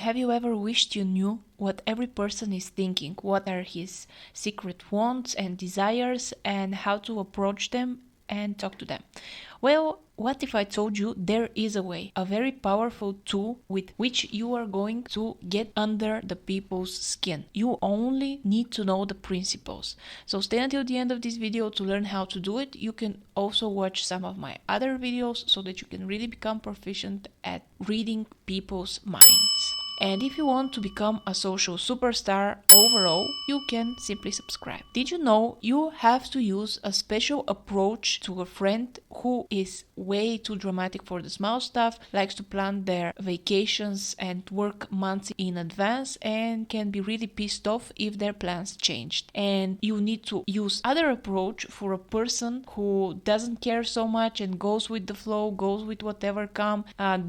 have you ever wished you knew what every person is thinking, what are his secret wants and desires, and how to approach them and talk to them? Well, what if I told you there is a way, a very powerful tool with which you are going to get under the people's skin. You only need to know the principles. So stay until the end of this video to learn how to do it. You can also watch some of my other videos so that you can really become proficient at reading people's minds. And if you want to become a social superstar overall, you can simply subscribe. Did you know you have to use a special approach to a friend who is way too dramatic for the small stuff, likes to plan their vacations and work months in advance, and can be really pissed off if their plans changed? And you need to use other approach for a person who doesn't care so much and goes with the flow, goes with whatever come,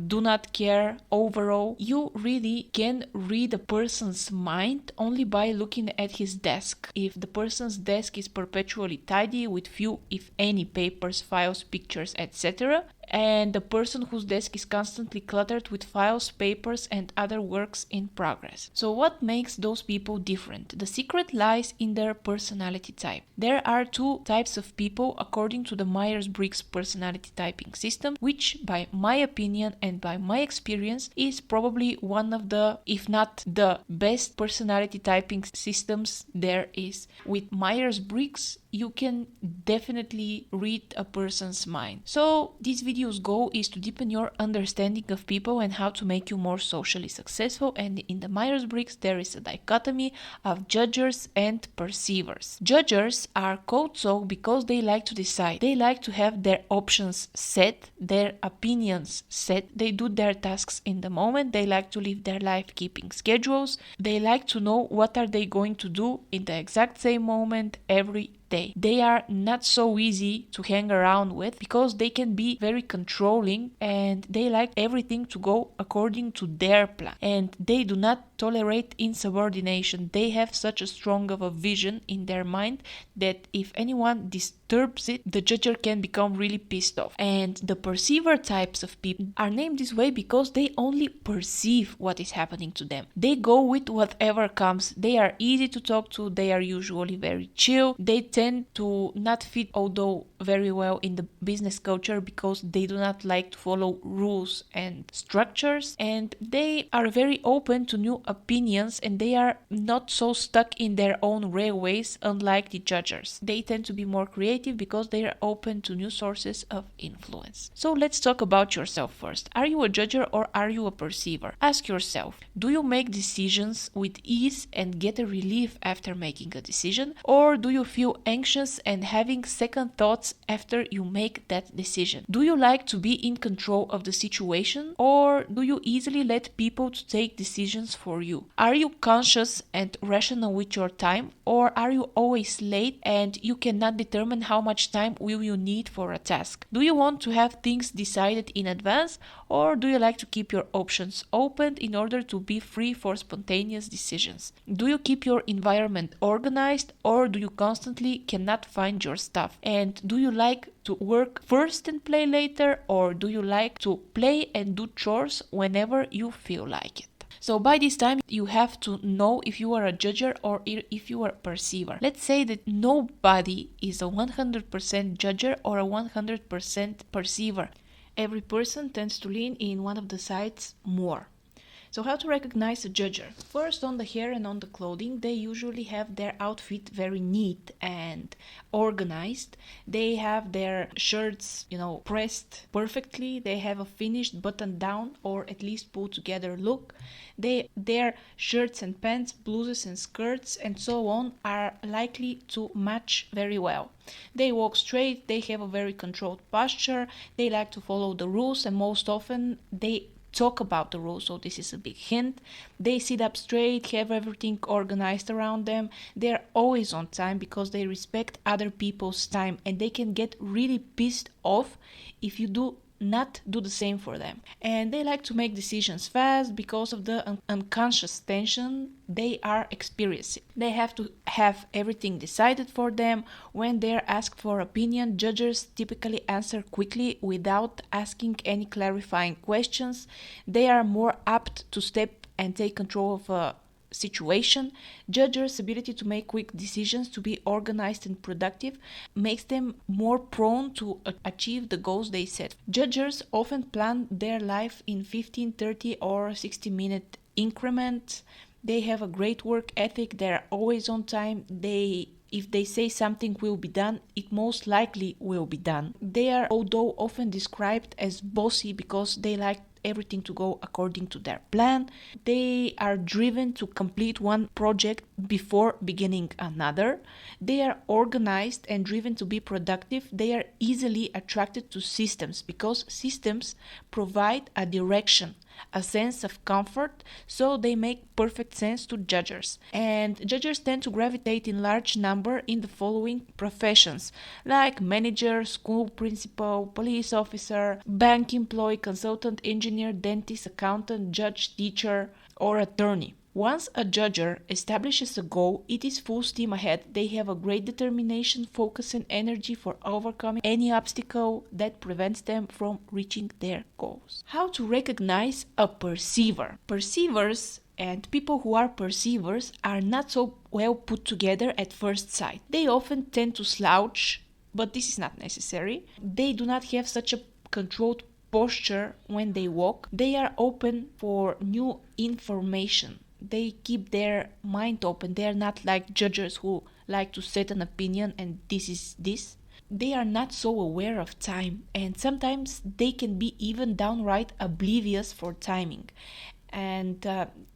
do not care overall. You really can read a person's mind only by looking at his desk. If the person's desk is perpetually tidy with few, if any, papers, files, pictures, etc., and the person whose desk is constantly cluttered with files, papers, and other works in progress. So what makes those people different? The secret lies in their personality type. There are two types of people according to the Myers-Briggs personality typing system, which by my opinion and by my experience is probably one of the, if not the best personality typing systems there is. With Myers-Briggs, you can definitely read a person's mind. So this video's goal is to deepen your understanding of people and how to make you more socially successful. And in the Myers-Briggs, there is a dichotomy of judgers and perceivers. Judgers are called so because they like to decide. They like to have their options set, their opinions set. They do their tasks in the moment. They like to live their life keeping schedules. They like to know what are they going to do in the exact same moment every day. They are not so easy to hang around with because they can be very controlling and they like everything to go according to their plan, and they do not tolerate insubordination. They have such a strong of a vision in their mind that if anyone disturbs it, the judger can become really pissed off. And the perceiver types of people are named this way because they only perceive what is happening to them. They go with whatever comes. They are easy to talk to. They are usually very chill. They tend to not fit, although very well, in the business culture because they do not like to follow rules and structures, and they are very open to new opinions and they are not so stuck in their own railways, unlike the judgers. They tend to be more creative because they are open to new sources of influence. So let's talk about yourself first. Are you a judger or are you a perceiver? Ask yourself, do you make decisions with ease and get a relief after making a decision, or do you feel anxious and having second thoughts after you make that decision? Do you like to be in control of the situation, or do you easily let people to take decisions for you? Are you conscious and rational with your time, or are you always late and you cannot determine how much time will you need for a task? Do you want to have things decided in advance, or do you like to keep your options open in order to be free for spontaneous decisions? Do you keep your environment organized, or do you constantly cannot find your stuff? And do you like to work first and play later, or do you like to play and do chores whenever you feel like it? So by this time, you have to know if you are a judger or if you are a perceiver. Let's say that nobody is a 100% judger or a 100% perceiver. Every person tends to lean in one of the sides more. So how to recognize a judger? First, on the hair and on the clothing, they usually have their outfit very neat and organized. They have their shirts, pressed perfectly. They have a finished button down or at least put together look. Their shirts and pants, blouses and skirts and so on are likely to match very well. They walk straight, they have a very controlled posture, they like to follow the rules, and most often they talk about the rules, so this is a big hint. They sit up straight, have everything organized around them. They're always on time because they respect other people's time, and they can get really pissed off if you do not do the same for them. And they like to make decisions fast because of the unconscious tension they are experiencing. They have to have everything decided for them. When they're asked for opinion, judges typically answer quickly without asking any clarifying questions. They are more apt to step and take control of a situation. Judges' ability to make quick decisions, to be organized and productive, makes them more prone to achieve the goals they set. Judges often plan their life in 15, 30, or 60-minute increments. They have a great work ethic. They're always on time. If they say something will be done, it most likely will be done. They are, although often described as bossy because they like everything to go according to their plan, they are driven to complete one project before beginning another. They are organized and driven to be productive. They are easily attracted to systems because systems provide a direction, a sense of comfort, so they make perfect sense to judges. And judges tend to gravitate in large number in the following professions, like manager, school principal, police officer, bank employee, consultant, engineer, dentist, accountant, judge, teacher, or attorney. Once a judger establishes a goal, it is full steam ahead. They have a great determination, focus, and energy for overcoming any obstacle that prevents them from reaching their goals. How to recognize a perceiver? Perceivers and people who are perceivers are not so well put together at first sight. They often tend to slouch, but this is not necessary. They do not have such a controlled posture when they walk. They are open for new information. They keep their mind open. They are not like judges who like to set an opinion and this is this. They are not so aware of time, and sometimes they can be even downright oblivious for timing. And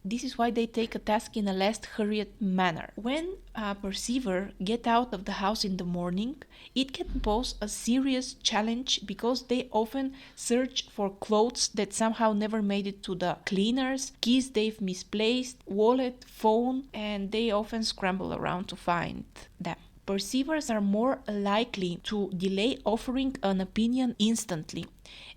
this is why they take a task in a less hurried manner. When a perceiver gets out of the house in the morning, it can pose a serious challenge because they often search for clothes that somehow never made it to the cleaners, keys they've misplaced, wallet, phone, and they often scramble around to find them. Perceivers are more likely to delay offering an opinion instantly,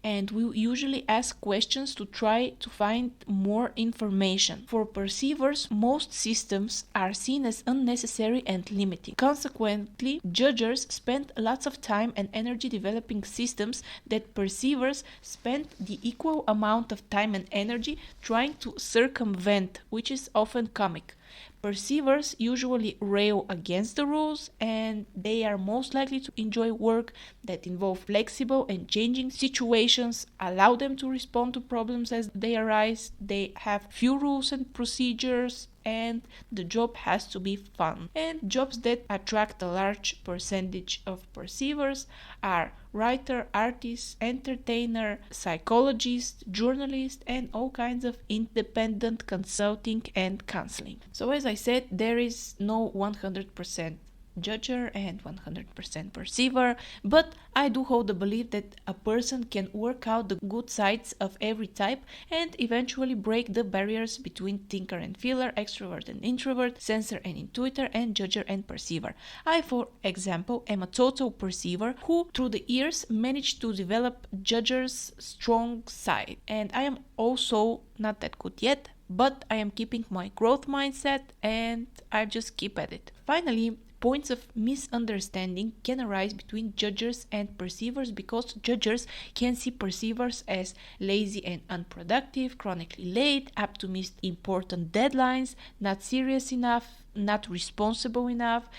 and we usually ask questions to try to find more information. For perceivers, most systems are seen as unnecessary and limiting. Consequently, judges spend lots of time and energy developing systems that perceivers spend the equal amount of time and energy trying to circumvent, which is often comic. Perceivers usually rail against the rules, and they are most likely to enjoy work that involve flexible and changing situations, allow them to respond to problems as they arise. They have few rules and procedures, and the job has to be fun. And jobs that attract a large percentage of perceivers are writer, artist, entertainer, psychologist, journalist, and all kinds of independent consulting and counseling. So as I said, there is no 100% judger and 100% perceiver, but I do hold the belief that a person can work out the good sides of every type and eventually break the barriers between thinker and feeler, extrovert and introvert, sensor and intuitor, and judger and perceiver. I, for example, am a total perceiver who through the years managed to develop judger's strong side, and I am also not that good yet, but I am keeping my growth mindset and I just keep at it. Finally, points of misunderstanding can arise between judgers and perceivers because judgers can see perceivers as lazy and unproductive, chronically late, apt to miss important deadlines, not serious enough, not responsible enough.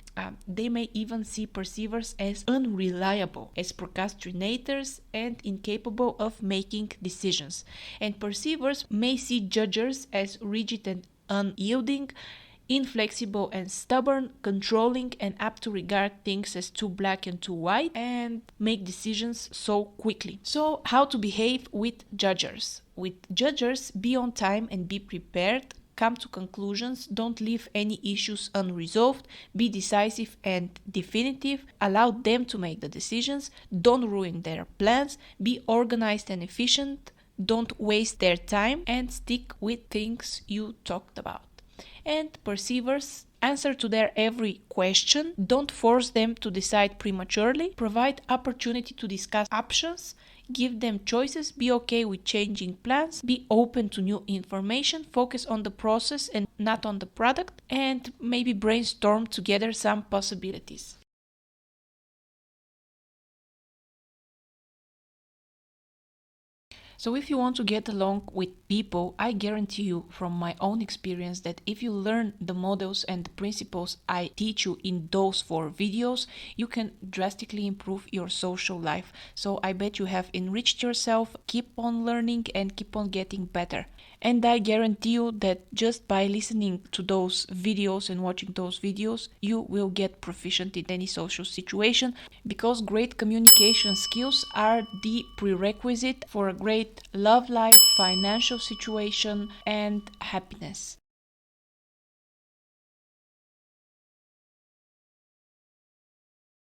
They may even see perceivers as unreliable, as procrastinators, and incapable of making decisions. And perceivers may see judgers as rigid and unyielding, inflexible and stubborn, controlling, and apt to regard things as too black and too white and make decisions so quickly. So, how to behave with judgers? With judgers, be on time and be prepared. Come to conclusions, don't leave any issues unresolved, be decisive and definitive, allow them to make the decisions, don't ruin their plans, be organized and efficient, don't waste their time, and stick with things you talked about. And perceivers, answer to their every question, don't force them to decide prematurely, provide opportunity to discuss options, give them choices, be okay with changing plans, be open to new information, focus on the process and not on the product, and maybe brainstorm together some possibilities. So if you want to get along with people, I guarantee you from my own experience that if you learn the models and the principles I teach you in those 4 videos, you can drastically improve your social life. So I bet you have enriched yourself, keep on learning and keep on getting better. And I guarantee you that just by listening to those videos and watching those videos, you will get proficient in any social situation, because great communication skills are the prerequisite for a great love life, financial situation, and happiness.